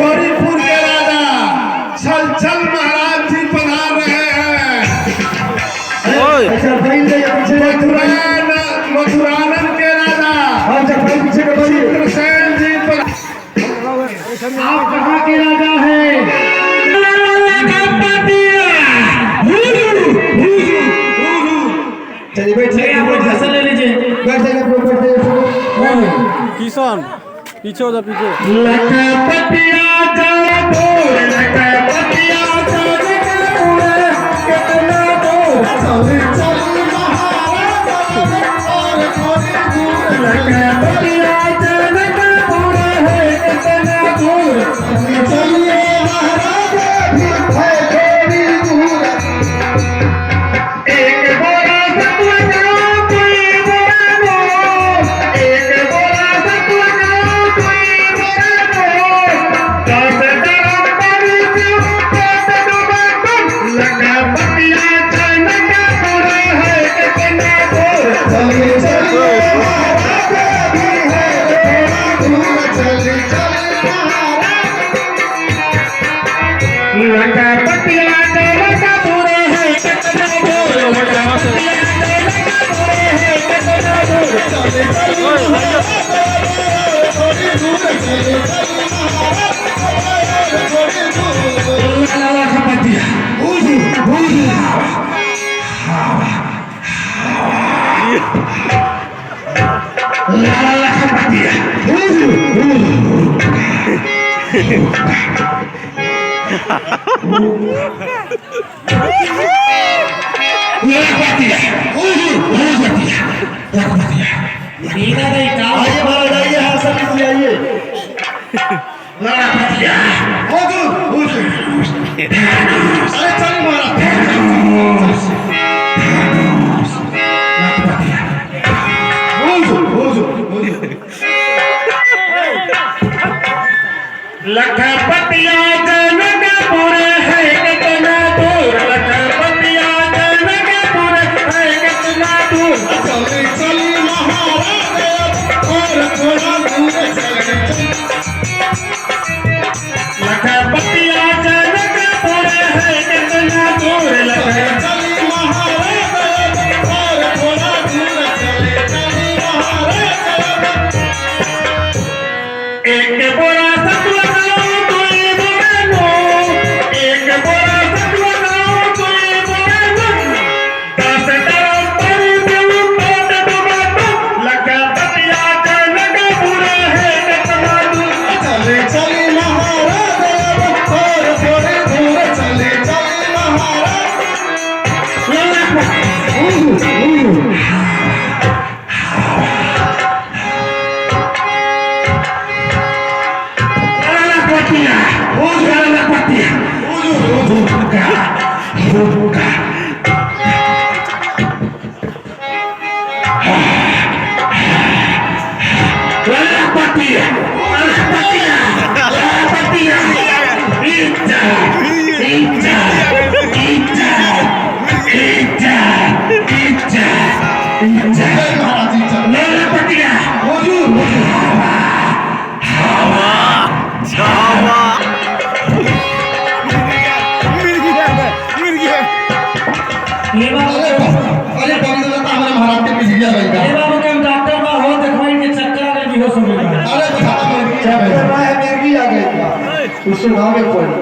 हरिपुर के राजा छल महाराज जी पधार रहे हैं। मथुरानंद के राजा चित्रसेन जी आप कहाँ के राजा हैं? चलिए बैठिए, भाषण ले लीजिए। बैठ जाइए। किसान पीछे हो जा, पीछे। लखपतिया जयपुर, लखपतिया जयपुर, कितना दूर चल चल महाराज और थोड़ी दूर। लखपतिया जयपुर है कितना दूर, चलिए महाराज भी है थोड़ी दूर। एक बोला सतुआ जाओ कोई बोला नो, एक बोला सतुआ जाओ कोई बोला नो। दस तरफ पर क्यों पेट डूबा तुम, लखपतिया जयपुर है कितना दूर। चलिए चलिए महाराज भी है थोड़ा दूर, चलिए चलिए महाराज। लखपतिया जयपुर है कितना दूर, लखपतिया जयपुर है कितना दूर। चलिए चलिए महाराज थोड़ी दूर, चलिए चलिए महाराज थोड़ी दूर। लखपतिया आइए महाराज आइए, हाँ सब इसलिए आइए। अरे चल लखपतिया जनकपुर है कितना दूर, लखपतिया जनकपुर है कितना दूर। चली चली महाराज और थोड़ा दूर, चली लखपतिया जनकपुर है कितना दूर, चली महाराज और थोड़ा दूर, चली चली महाराज। एक बोरा सतुआ लाओ कोई बोरा नो, एक बोरा सतुआ लाओ कोई बोरा नो। दस तरफ पर क्यों पेट डूबा तुम, लखपतिया जनकपुर है कितना दूर। चले चले महाराज और थोड़ी दूर, चले चले महाराज।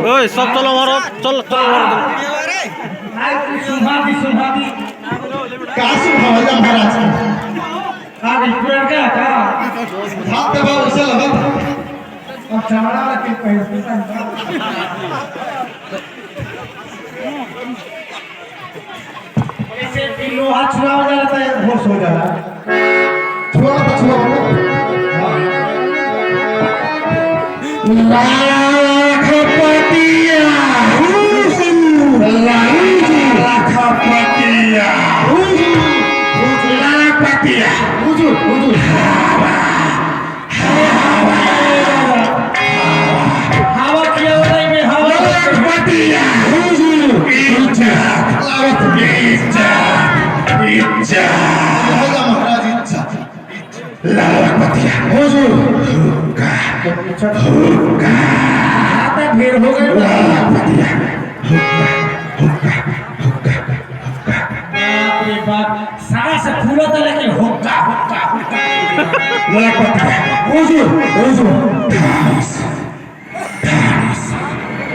ओए सब चलो मारो, चल चलो महाराज पुरनका का हाथ दबाओ ऐसा लगा अब चमड़ा के पैसे ऐसे भी लोहा छुआ हो जाता है होश हो जाता है छुआ तो छुआ लाख पतिया लाख पतिया लाख पतिया हवा किया हो रही में हवा पतिया इच्छा महाराज इच्छा लाख पतिया हुक्का आता ढेर हो गए लाख पतिया हुक्का बाप रे बाप सारा से फूला था लेकिन हुक्का लाख पतिया हुजूर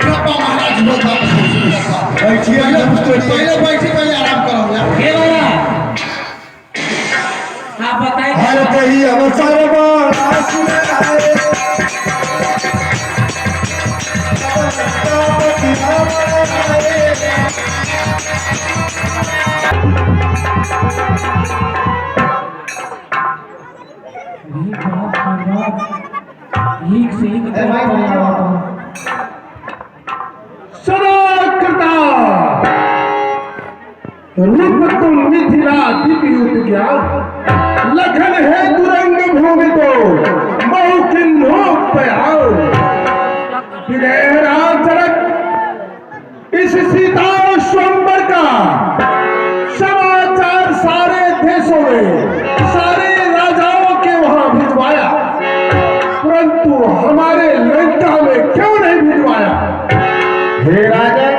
महाराज बैठिए पहले आराम करो यार हे वाला आप बताइए हर कहीं अवसर पर एक से एक रूप तुम मिथिला दीप्युत ज्ञान लखन है दुरंग भूमि तो बहु किन्हो प्याओ विदेहरा चरक इस सीता स्वयंवर का समाचार सारे देशों में सारे राजाओं के वहां भिजवाया परंतु हमारे लंका में क्यों नहीं भिजवाया हे राजन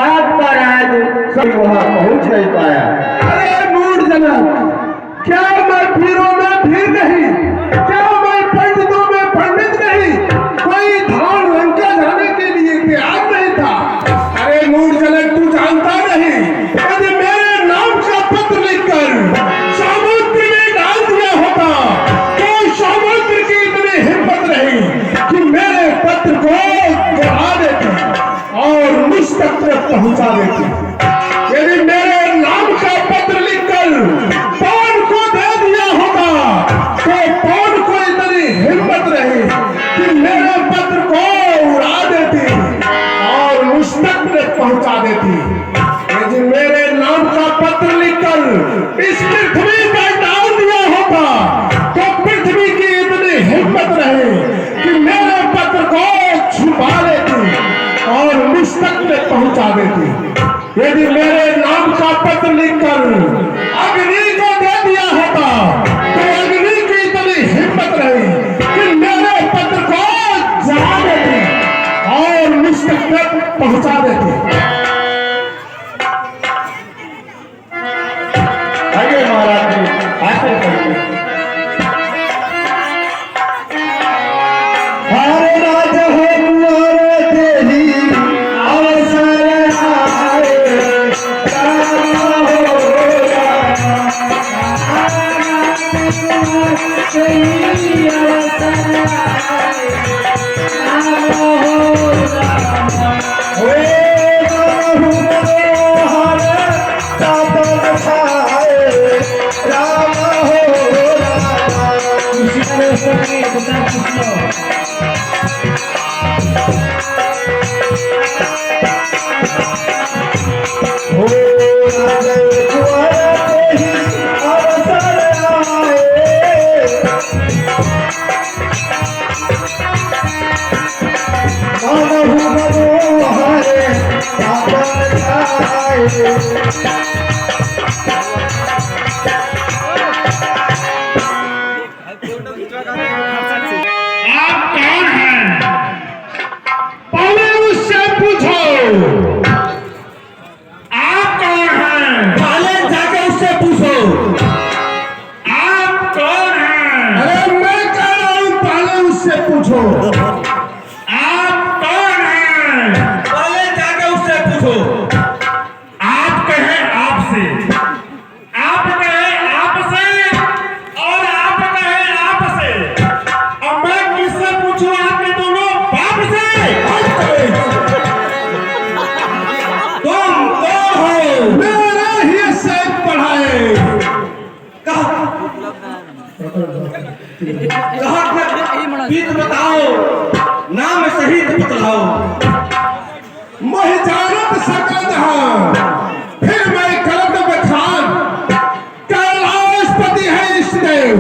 आपका राज सब वहां पहुंच नहीं पाया अरे मूर्खजनक क्या मैं वीरों में वीर नहीं क्या मैं पंडितों में पंडित नहीं कोई धान लंका जाने के लिए तैयार नहीं था अरे मूर्खजनक तू जानता नहीं यदि मेरे नाम का पत्र लिखकर समुद्र में डाल दिया होता तो समुद्र की इतनी हिम्मत नहीं कि मेरे पत्र को गिरा देती और मुझ तक पहुंचा देती यदि मेरे नाम का पत्र लिखकर पवन को दे दिया होता तो पवन को इतनी हिम्मत रही कि मेरे पत्र को उड़ा देती और मुझ तक पहुंचा देती यदि मेरे नाम का पत्र लिखकर इस पृथ्वी पर डाल दिया होता तो पृथ्वी की इतनी हिम्मत रही कि मेरे पत्र को छुपा लेती और मुझ तक पहुंचा देती यदि मेरे नाम का पत्र लिखकर अग्नि को दे दिया होता तो अग्नि की इतनी हिम्मत रही कि मेरे पत्र को जला देती और मुझ तक पहुंचा देती आगे महाराज जी आगे करिए हरे राज हो मुआरे तेरी अवसर आए राम हो आप कौन हैं? पहले उससे पूछो। आप कौन हैं? पहले जाके उससे पूछो। आप कौन हैं? अरे मैं कह रहा हूं पहले उससे पूछो। आप कौन हैं? पहले जाके उससे पूछो। आप कहे आपसे, आप कहे आपसे गीत बताओ, नाम शहीद बतलाओ। मोहि जानत सकल जहां, फिर मैं करत बखान। कैलाशपति है इष्टदेव,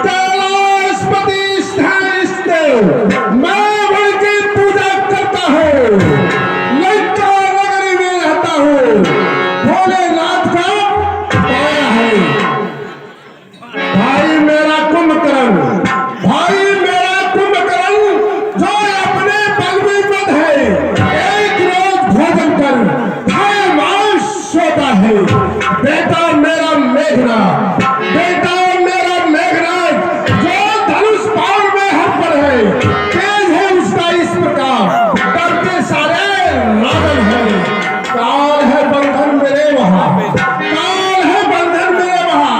कैलाशपति इष्ट है इष्टदेव। मैं उनकी पूजा करता हूँ, लंका नगरी में रहता हूँ। भोलेनाथ का पाया है भाई मेरा कुंभकर्ण, भाई मेरा कुंभकर्ण, जो अपने बल में बंद है। एक रोज भोजन कर खाए मांस सोता है। बेटा मेरा मेघनाथ, बेटा मेरा मेघनाथ, जो धनुष बाण में हाथ पर है। तेज है उसका इस प्रकार, डरते सारे नागन है। काल है बंधन मेरे वहां, काल है बंधन मेरे वहां।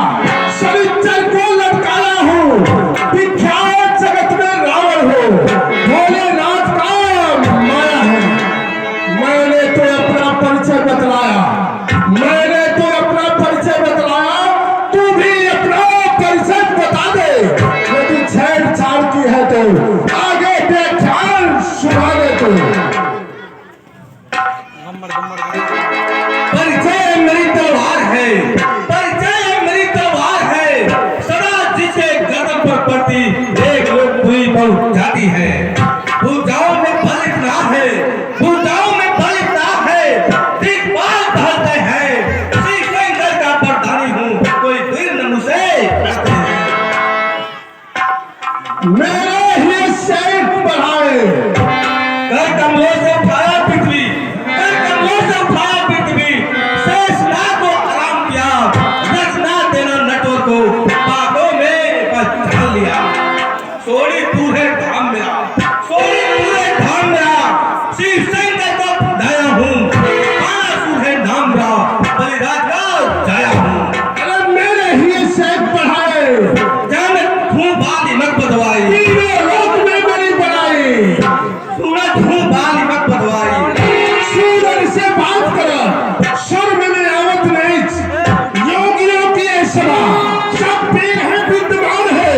शनिचर को लटकाया हूँ, विख्यात जगत में रावण हो। भोलेनाथ का माया है। मैंने तो अपना परिचय बतलाया, मैंने तो अपना परिचय बतलाया। तू भी अपना परिचय बता दे। यदि छेड़छाड़ की है तो आगे व्याख्यान सुना दे। तो परिचय मेरी तलवार है, परिचय मेरी तलवार है। सदा जिसे गर्दन पर पड़ती एक लोग पूरी पहुंच जाती है। भूजाओं में बल इतना है, भूजाओं में बल इतना है। दिग्पाल ढलते हैं, श्रीशंकर का प्रधानी हूँ। कोई वीर ननु से डरते हैं। मेरे ही शेख बढ़ाए, कर कमलों से उठाया पृथ्वी, कर कमलों से उठाया पृथ्वी। शेषनाग को आराम किया, रचना देना नटवर को बागों में पहचान लिया। सोनी पूरे धाम मेरा, सोनी पूरे धाम मेरा। शिव शंकर का बुलाया हूँ, बाणासुर है नाम मेरा। बलिराज का जाया हूँ। अरे मेरे ही शेख बढ़ाए, जन खून बाली मत बदवाई, तीनों लोक में मेरी बनाई। सूरज खून बाली मत बदवाई। सूरज से बात कर, शर्म में आवत नहीं। योगियों की ये सभा, सब पीर है विद्वान है,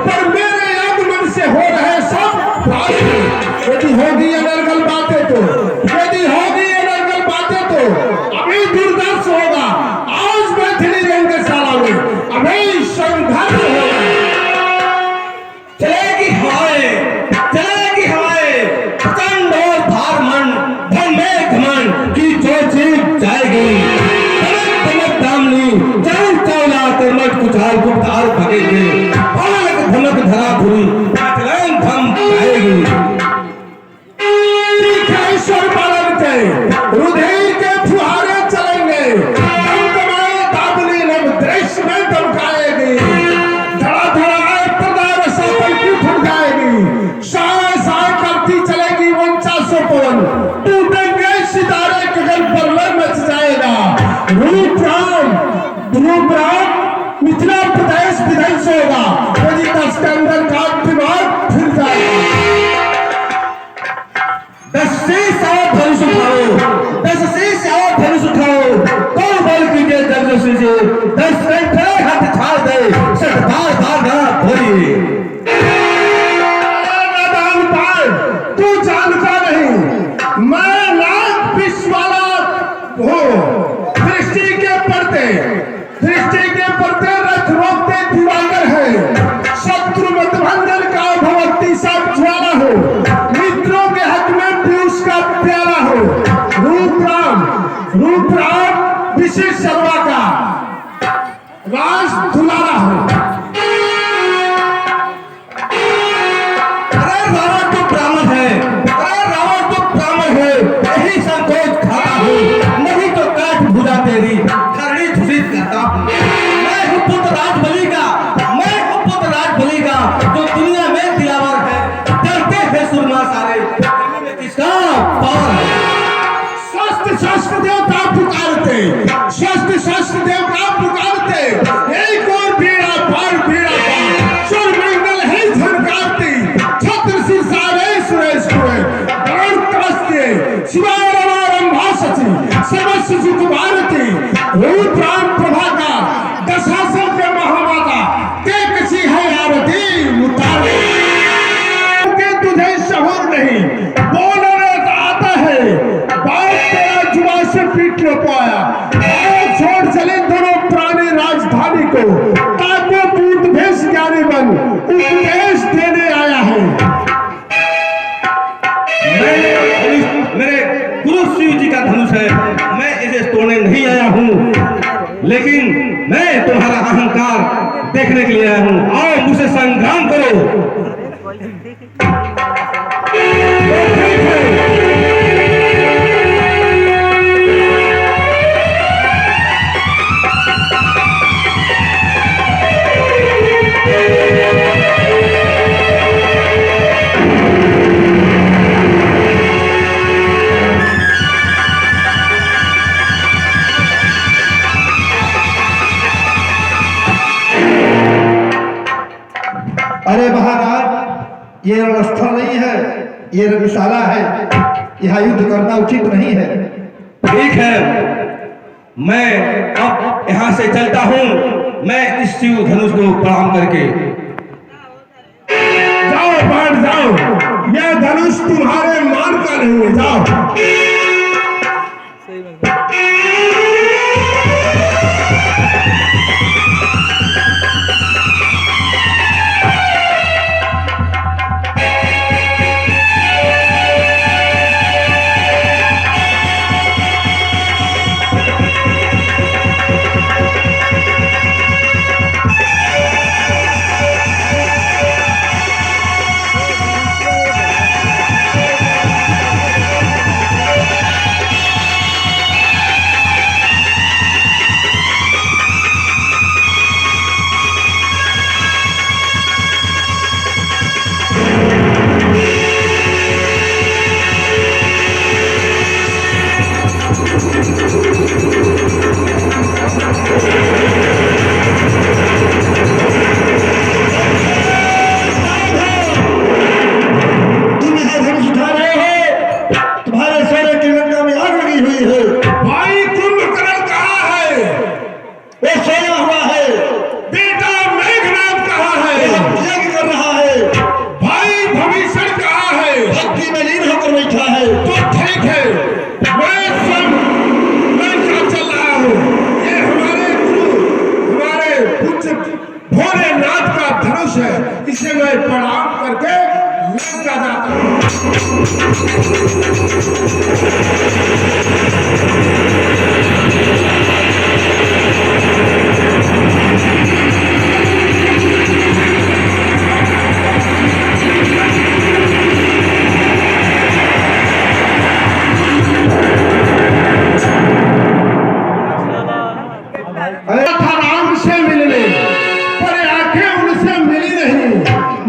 पर मेरे आगमन से हो रहे सब प्राणी। यदि होगी अनर्गल बातें तो, यदि होगी अनर्गल बातें तो अभी दुर्दर्श होगा। आज मैथिली रंगशाला में अभी संघर्ष होगा। चलेगी हवाएं, चलेगी हवाएं। प्रचंड और भारमन, धन में घमंड की जो जीत जाएगी। तमक तमक दामनी, चल चौला के मत कुचाल कुटाल भगेगी। पलक धमक धरा धुरी, पाटलन धम आएगी। तीखेश्वर पालन के रुधिर के फुहारे चलेंगे। दमदमाए दाबली नभ दृश्य में दमकाएगी। धड़ाधड़ाए प्रदार सफल की फट जाएगी। साए साए करती चलेगी वंचासों पवन। टूटेंगे सितारे गगन पर में मच जाएगा। रूप राम मिथिला प्रदेश विध्वंस होगा। यदि 10 के अंदर का दिमाग फिर जाएगा। 10 शीश और धनुष उठाओ, 10 शीश और धनुष उठाओ। कौन बल कीजिए जग से 10 घंटे हाथ छाड़ दे। सत बार बार ना बोलिए। नादान पाल, तू जानता नहीं मैं लाख विश्व वाला हूँ। दृष्टि के पड़ते रथ रोकते दिवाकर है। शत्रु मतभंजन का भगवती सब ज्वाला हो। मित्रों के हक में पीयूष का प्याला हो। रूप राम विशेष सर्वा का राज दुलारा हो। अरे रावण तो ब्राह्मण है, अरे रावण तो ब्राह्मण है। यही संकोच खाता हूँ, नहीं तो काट भुजा तेरी धरणी धुषित करता हूँ। मैं हूँ पुत्र राजबली का, मैं हूँ पुत्र राजबली का, जो दुनिया में दिलावर है। डरते हैं सुरमा सारे, में किसका पार है। शस्त्र देवता पुकारते, शस्त्र देवता पुकारते। एक और पीड़ा पार सुर मंगल है झनकारती। छत्र सिरसारे सुरेश कुए गरुड़ तमस्ते। शिवारंभा सची सर्वस्व सुख भारती। रूप राम प्रभा का दशासन के महामाता उपदेश देने आया है। मेरे गुरु शिव जी का धनुष है, मैं इसे तोड़ने नहीं आया हूँ, लेकिन मैं तुम्हारा अहंकार देखने के लिए आया हूँ। आओ मुझसे संग्राम करो। अरे महाराज, ये रणस्थल नहीं है, ये रणशाला है। यहाँ युद्ध करना उचित नहीं है। ठीक है, मैं अब यहाँ से चलता हूँ, मैं इस शिव धनुष को प्रणाम करके। जाओ बैठ जाओ, यह धनुष तुम्हारे मान का नहीं है, जाओ। इसे मैं प्रणाम करके लंका जाता राम से मिलने, पर आंखें उनसे मिली नहीं।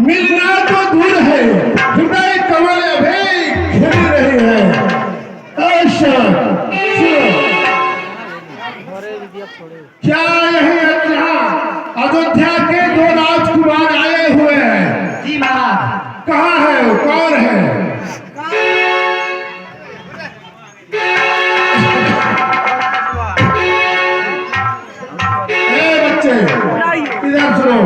मिलना तो दूर है, हृदय कमल अभी खिल रही है। ऐसा क्या यही अयोध्या के दो राजकुमार आए हुए हैं? जी महाराज। कहाँ है वो, कौन है? इधर सुनो,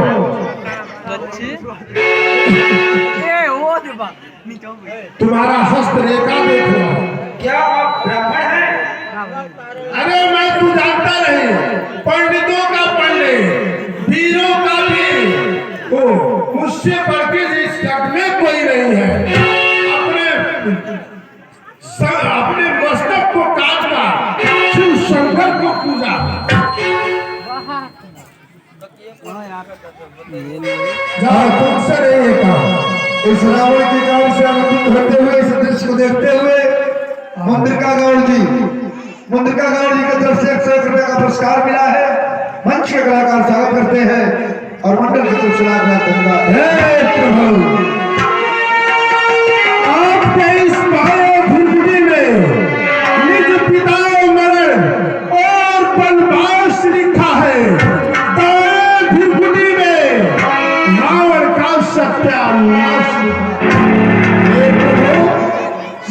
तुम्हारा हस्तरेखा देखो। क्या आप ब्राह्मण हैं? अरे मैं तू जानता नहीं, पंडितों का पंडित, वीरों का वीर, ओ मुझसे बढ़ के इस जग में कोई नहीं है। अपने मस्तक को काटना, शिव शंकर को पूजा। जहाँ तुमसे नहीं है काम, इस रावण के काम से अनुकूल होते हुए, इस दृश्य को देखते हुए मुंद्रिका गौड़ जी की तरफ से 100 रुपए का पुरस्कार मिला है। मंच के कलाकार स्वागत करते हैं और मंडल की तरफ से लाख धन्यवाद। हे प्रभु, आपके इस भाव भूमि में निज पिता मरण और वनवास लिखा है। भूमि में रावण का सत्यानाश।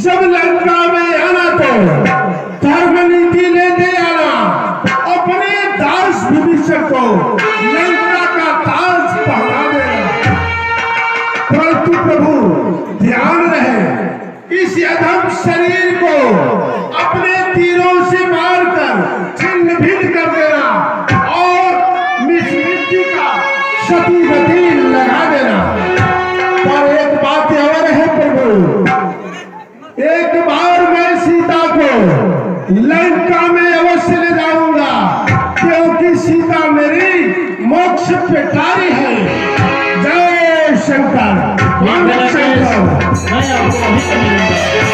जब लंका में आना तो धर्म नीति लेते आना, अपने दास विभीषण को लंका का ताज पहना देना। परंतु प्रभु ध्यान रहे, इस अधम शरीर को अपने तीरों से मारकर छिन्न भिन्न कर देना और मिट्टी का सती गति लगा देना। लंका में अवश्य ले जाऊंगा, क्योंकि सीता मेरी मोक्ष पेटारी है। जय शंकर, मैं आपको अभी तक मिलूंगा।